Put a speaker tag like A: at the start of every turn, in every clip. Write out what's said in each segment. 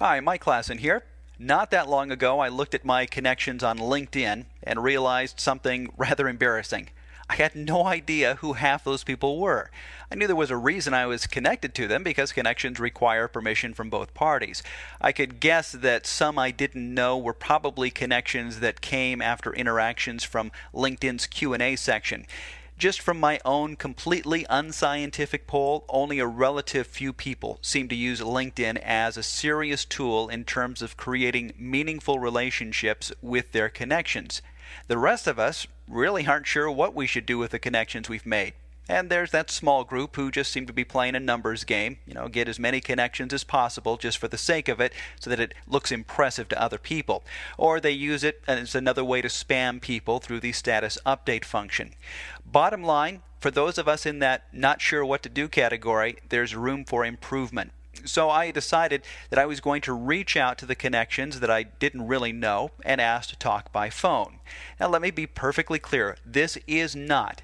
A: Hi, Mike Klassen here. Not that long ago, I looked at my connections on LinkedIn and realized something rather embarrassing. I had no idea who half those people were. I knew there was a reason I was connected to them because connections require permission from both parties. I could guess that some I didn't know were probably connections that came after interactions from LinkedIn's Q&A section. Just from my own completely unscientific poll, only a relative few people seem to use LinkedIn as a serious tool in terms of creating meaningful relationships with their connections. The rest of us really aren't sure what we should do with the connections we've made. And there's that small group who just seem to be playing a numbers game, get as many connections as possible just for the sake of it so that it looks impressive to other people. Or they use it as another way to spam people through the status update function. Bottom line, for those of us in that not sure what to do category, there's room for improvement. So I decided that I was going to reach out to the connections that I didn't really know and ask to talk by phone. Now let me be perfectly clear, this is not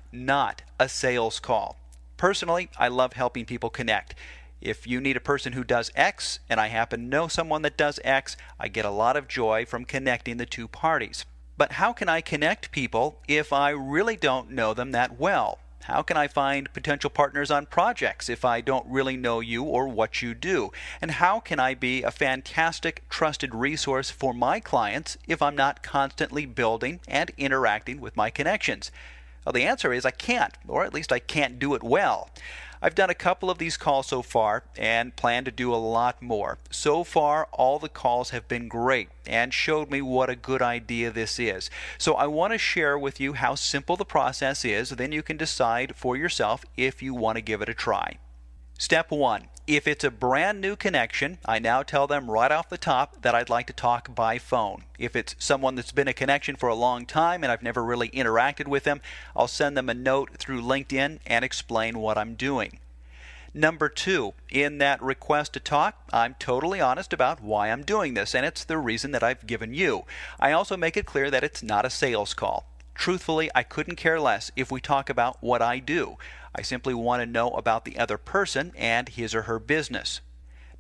A: a sales call. Personally, I love helping people connect. If you need a person who does X and I happen to know someone that does X, I get a lot of joy from connecting the two parties. But how can I connect people if I really don't know them that well? How can I find potential partners on projects if I don't really know you or what you do? And how can I be a fantastic, trusted resource for my clients if I'm not constantly building and interacting with my connections? Well, the answer is I can't, or at least I can't do it well. I've done a couple of these calls so far and plan to do a lot more. So far, all the calls have been great and showed me what a good idea this is. So I want to share with you how simple the process is, then you can decide for yourself if you want to give it a try. Step 1. If it's a brand new connection, I now tell them right off the top that I'd like to talk by phone. If it's someone that's been a connection for a long time and I've never really interacted with them, I'll send them a note through LinkedIn and explain what I'm doing. Number 2, in that request to talk, I'm totally honest about why I'm doing this, and it's the reason that I've given you. I also make it clear that it's not a sales call. Truthfully, I couldn't care less if we talk about what I do. I simply want to know about the other person and his or her business.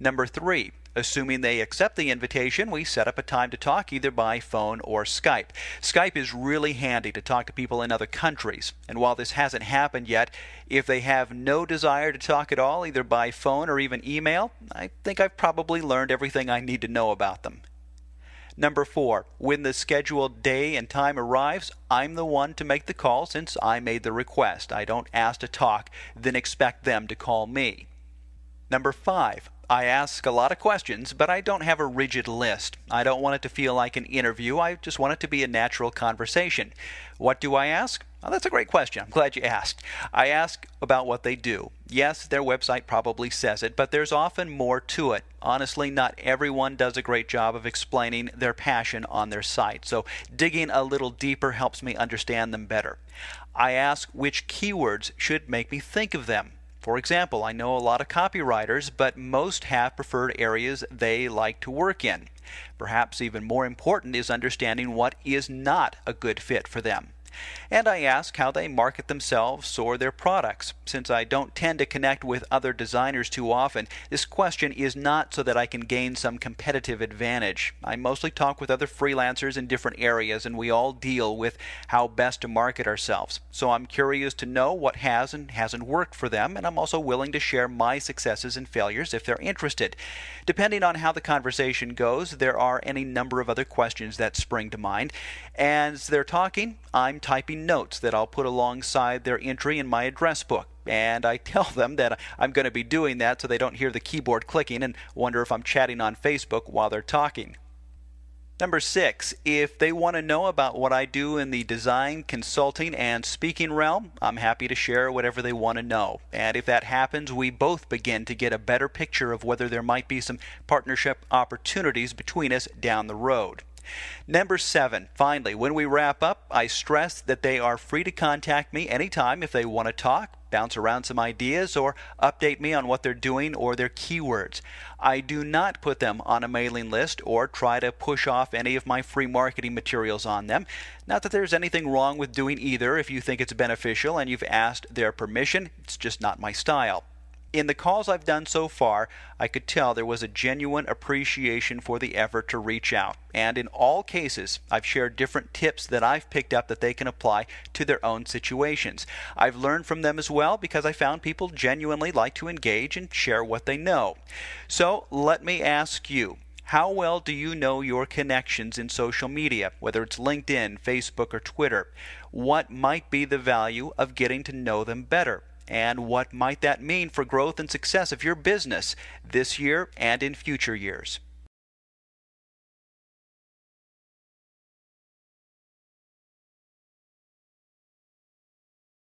A: Number 3, assuming they accept the invitation, we set up a time to talk either by phone or Skype. Skype is really handy to talk to people in other countries. And while this hasn't happened yet, if they have no desire to talk at all, either by phone or even email, I think I've probably learned everything I need to know about them. Number 4, when the scheduled day and time arrives, I'm the one to make the call since I made the request. I don't ask to talk, then expect them to call me. Number 5, I ask a lot of questions, but I don't have a rigid list. I don't want it to feel like an interview. I just want it to be a natural conversation. What do I ask? Well, that's a great question. I'm glad you asked. I ask about what they do. Yes, their website probably says it, but there's often more to it. Honestly, not everyone does a great job of explaining their passion on their site, so digging a little deeper helps me understand them better. I ask which keywords should make me think of them. For example, I know a lot of copywriters, but most have preferred areas they like to work in. Perhaps even more important is understanding what is not a good fit for them. And I ask how they market themselves or their products. Since I don't tend to connect with other designers too often, this question is not so that I can gain some competitive advantage. I mostly talk with other freelancers in different areas, and we all deal with how best to market ourselves. So I'm curious to know what has and hasn't worked for them, and I'm also willing to share my successes and failures if they're interested. Depending on how the conversation goes, there are any number of other questions that spring to mind. As they're talking, I'm typing notes that I'll put alongside their entry in my address book. And I tell them that I'm going to be doing that so they don't hear the keyboard clicking and wonder if I'm chatting on Facebook while they're talking. Number 6, if they want to know about what I do in the design, consulting, and speaking realm, I'm happy to share whatever they want to know. And if that happens, we both begin to get a better picture of whether there might be some partnership opportunities between us down the road. Number 7, finally, when we wrap up, I stress that they are free to contact me anytime if they want to talk, bounce around some ideas, or update me on what they're doing or their keywords. I do not put them on a mailing list or try to push off any of my free marketing materials on them. Not that there's anything wrong with doing either if you think it's beneficial and you've asked their permission. It's just not my style. In the calls I've done so far, I could tell there was a genuine appreciation for the effort to reach out. And in all cases, I've shared different tips that I've picked up that they can apply to their own situations. I've learned from them as well because I found people genuinely like to engage and share what they know. So let me ask you, how well do you know your connections in social media, whether it's LinkedIn, Facebook, or Twitter? What might be the value of getting to know them better? And what might that mean for growth and success of your business this year and in future years?